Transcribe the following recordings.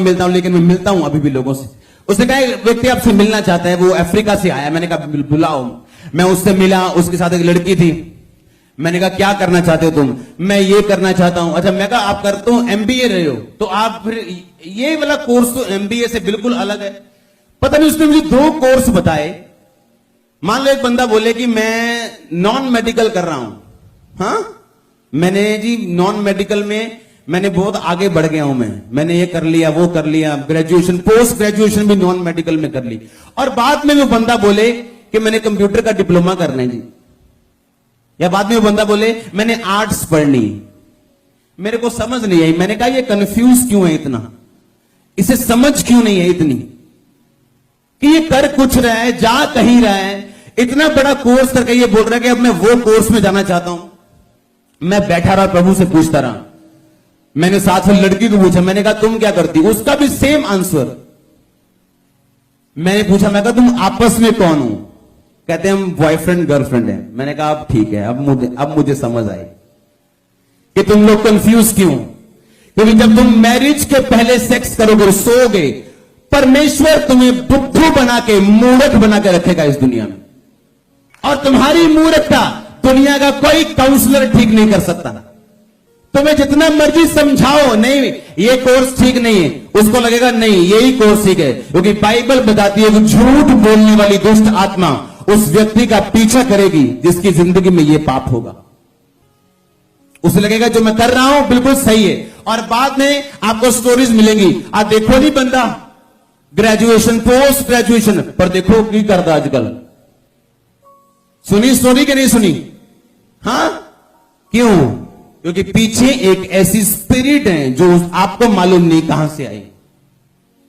मिलता हूं, लेकिन मैं मिलता हूं अभी भी लोगों से। उसने कहा एक व्यक्ति आपसे मिलना चाहता है, वो अफ्रीका से आया। मैंने कहा बुलाओ। मैं उससे मिला, उसके साथ एक लड़की थी। मैंने कहा क्या करना चाहते हो तुम? मैं ये करना चाहता हूं। अच्छा, मैं कहा आप करते हो एमबीए रहे हो, तो आप फिर ये वाला कोर्स तो एमबीए से बिल्कुल अलग है। पता नहीं उसने मुझे 2 कोर्स बताए। मान लो एक बंदा बोले कि मैं नॉन मेडिकल कर रहा हूं। हाँ, मैंने जी नॉन मेडिकल में मैंने बहुत आगे बढ़ गया हूं। मैंने ये कर लिया, वो कर लिया, ग्रेजुएशन, पोस्ट ग्रेजुएशन भी नॉन मेडिकल में कर ली। और बाद में वो बंदा बोले कि मैंने कंप्यूटर का डिप्लोमा करना है जी, या बाद में वो बंदा बोले मैंने आर्ट्स पढ़नी। मेरे को समझ नहीं आई। मैंने कहा ये कंफ्यूज क्यों है इतना, इसे समझ क्यों नहीं है इतनी कि ये कर कुछ रहा है, जा कहीं रहा है। इतना बड़ा कोर्स करके ये बोल रहा है कि अब मैं वो कोर्स में जाना चाहता हूं। मैं बैठा रहा, प्रभु से पूछता रहा। मैंने साथ में लड़की को पूछा, मैंने कहा तुम क्या करती? उसका भी सेम आंसर। मैंने पूछा, मैं कहा तुम आपस में कौन हो? कहते हैं हम बॉयफ्रेंड गर्लफ्रेंड है। मैंने कहा अब ठीक है, अब मुझे समझ आई कि तुम लोग कंफ्यूज क्यों। क्योंकि जब तुम मैरिज के पहले सेक्स करोगे, सोओगे, परमेश्वर तुम्हें बुद्धू बना के, मूर्ख बना के रखेगा इस दुनिया में। और तुम्हारी मूर्खता दुनिया का कोई काउंसलर ठीक नहीं कर सकता। तुम्हें जितना मर्जी समझाओ, नहीं ये कोर्स ठीक नहीं है, उसको लगेगा नहीं यही कोर्स ठीक है। क्योंकि बाइबल बताती है कि झूठ बोलने वाली दुष्ट आत्मा उस व्यक्ति का पीछा करेगी जिसकी जिंदगी में ये पाप होगा। उसे लगेगा जो मैं कर रहा हूं बिल्कुल सही है। और बाद में आपको स्टोरीज मिलेंगी, आप देखो नहीं बंदा ग्रेजुएशन, पोस्ट ग्रेजुएशन पर देखो की करता आजकल। सुनी स्टोरी कि नहीं सुनी? हाँ, क्यों? क्योंकि पीछे एक ऐसी स्पिरिट है जो आपको मालूम नहीं कहां से आई।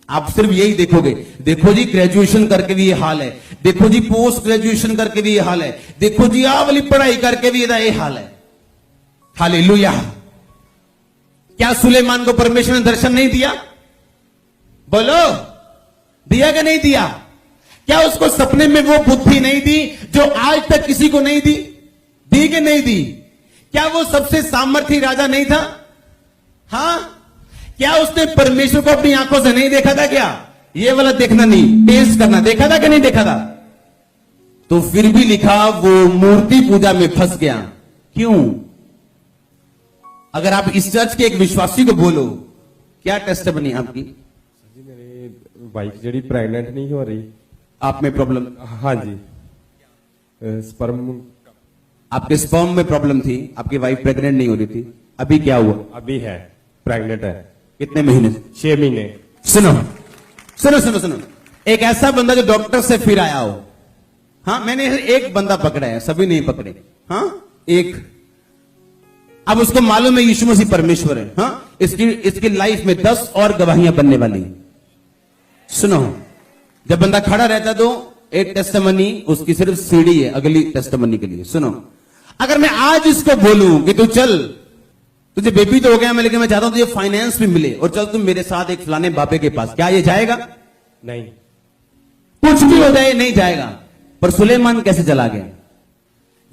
आप सिर्फ यही देखोगे, देखो जी ग्रेजुएशन करके भी ये हाल है, देखो जी पोस्ट ग्रेजुएशन करके भी ये हाल है, देखो जी आ वाली पढ़ाई करके भी ये हाल है। हालेलुया। क्या सुलेमान को परमेश्वर ने दर्शन नहीं दिया? बोलो, दिया कि नहीं दिया? क्या उसको सपने में वो बुद्धि नहीं दी जो आज तक किसी को नहीं दी? दी कि नहीं दी? क्या वो सबसे सामर्थी राजा नहीं था? हां, क्या उसने परमेश्वर को अपनी आंखों से नहीं देखा था? क्या ये वाला देखना नहीं, टेस्ट करना देखा था कि नहीं देखा था? तो फिर भी लिखा वो मूर्ति पूजा में फंस गया। क्यों? अगर आप इस चर्च के एक विश्वासी को बोलो, क्या टेस्ट बनी आपकी? जी मेरी वाइफ जी प्रेग्नेंट नहीं हो रही। आप में प्रॉब्लम? हाँ जी, स्पर्म, आपके स्पर्म में प्रॉब्लम थी, आपकी वाइफ प्रेग्नेंट नहीं हो रही थी। अभी क्या हुआ? अभी है, प्रेग्नेंट है। कितने महीने? 6 महीने। सुनो सुनो सुनो सुनो, एक ऐसा बंदा जो डॉक्टर से फिर आया हो। हाँ, मैंने एक बंदा पकड़ा है, सभी नहीं पकड़े। हाँ, एक। अब उसको मालूम है यीशु मसीह परमेश्वर है। हाँ, इसकी लाइफ में 10 और गवाहियां बनने वाली। सुनो, जब बंदा खड़ा रहता तो एक टेस्टिमनी उसकी सिर्फ सीढ़ी है अगली टेस्टिमनी के लिए। सुनो, अगर मैं आज इसको बोलूं कि तू चल, तुझे बेबी तो हो गया, मैं लेकिन मैं चाहता हूं तुझे फाइनेंस भी मिले और चल तुम मेरे साथ एक फलाने बाबे के पास, क्या ये जाएगा? नहीं। कुछ भी हो जाए नहीं जाएगा। पर सुलेमान कैसे चला गया?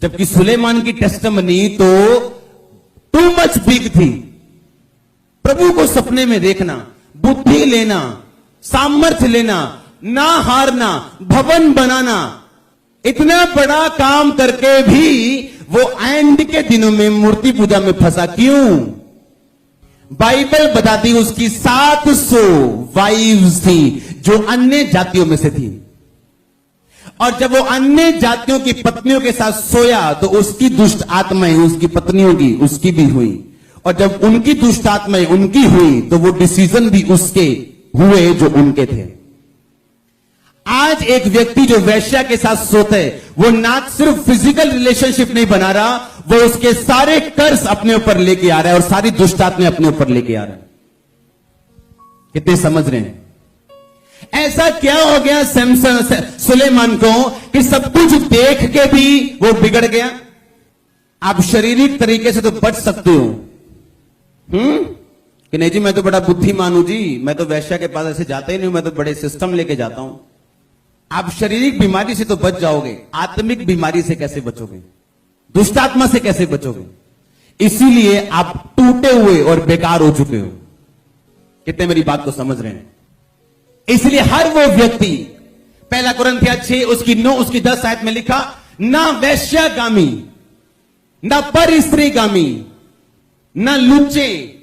जबकि सुलेमान की टेस्टिमनी तो टू मच बिग थी। प्रभु को सपने में देखना, बुद्धि लेना, सामर्थ्य लेना, ना हारना, भवन बनाना, इतना बड़ा काम करके भी वो एंड के दिनों में मूर्ति पूजा में फंसा। क्यों? बाइबल बताती उसकी 700 वाइव्स थी जो अन्य जातियों में से थी। और जब वो अन्य जातियों की पत्नियों के साथ सोया तो उसकी दुष्ट आत्माएं उसकी पत्नियों की, उसकी भी हुई। और जब उनकी दुष्ट आत्माएं उनकी हुई तो वो डिसीजन भी उसके हुए जो उनके थे। आज एक व्यक्ति जो वैश्या के साथ सोता है, वो ना सिर्फ फिजिकल रिलेशनशिप नहीं बना रहा, वो उसके सारे कर्ज अपने ऊपर लेके आ रहा है और सारी दुष्ट आत्माएं अपने ऊपर लेके आ रहा है। कितने समझ रहे हैं? ऐसा क्या हो गया सुलेमान को कि सब कुछ देख के भी वो बिगड़ गया? आप शारीरिक तरीके से तो बच सकते हो, कि नहीं जी मैं तो बड़ा बुद्धिमान हूं जी, मैं तो वैश्या के पास ऐसे जाता ही नहीं हूं, मैं तो बड़े सिस्टम लेके जाता हूं। आप शारीरिक बीमारी से तो बच जाओगे, आत्मिक बीमारी से कैसे बचोगे? दुष्टात्मा से कैसे बचोगे? इसीलिए आप टूटे हुए और बेकार हो चुके हो। कितने मेरी बात को समझ रहे हैं? इसलिए हर वो व्यक्ति, पहला कुरिन्थिया 6 उसकी 9 उसकी 10 आयत में लिखा, ना वैश्यागामी, ना पर स्त्रीगामी, ना लुच्चे,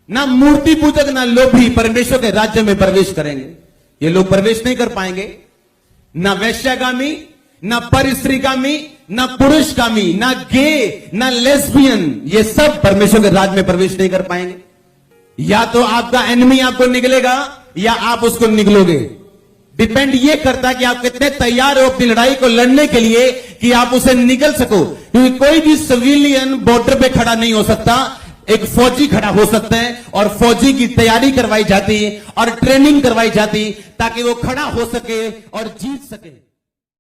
ना मूर्ति पूजक, ना लोभी परमेश्वर के राज्य में प्रवेश करेंगे। ये लोग प्रवेश नहीं कर पाएंगे। ना वैश्यागामी, ना पर स्त्रीगामी, ना पुरुषगामी, ना गे, ना लेस्बियन, ये सब परमेश्वर के राज्य में प्रवेश नहीं कर पाएंगे। या तो आपका एनिमी आपको निकलेगा या आप उसको निकलोगे। डिपेंड ये करता है कि आप कितने तैयार हो अपनी लड़ाई को लड़ने के लिए कि आप उसे निकल सको। क्योंकि कोई भी सिविलियन बॉर्डर पे खड़ा नहीं हो सकता, एक फौजी खड़ा हो सकता है और फौजी की तैयारी करवाई जाती और ट्रेनिंग करवाई जाती ताकि वो खड़ा हो सके और जीत सके।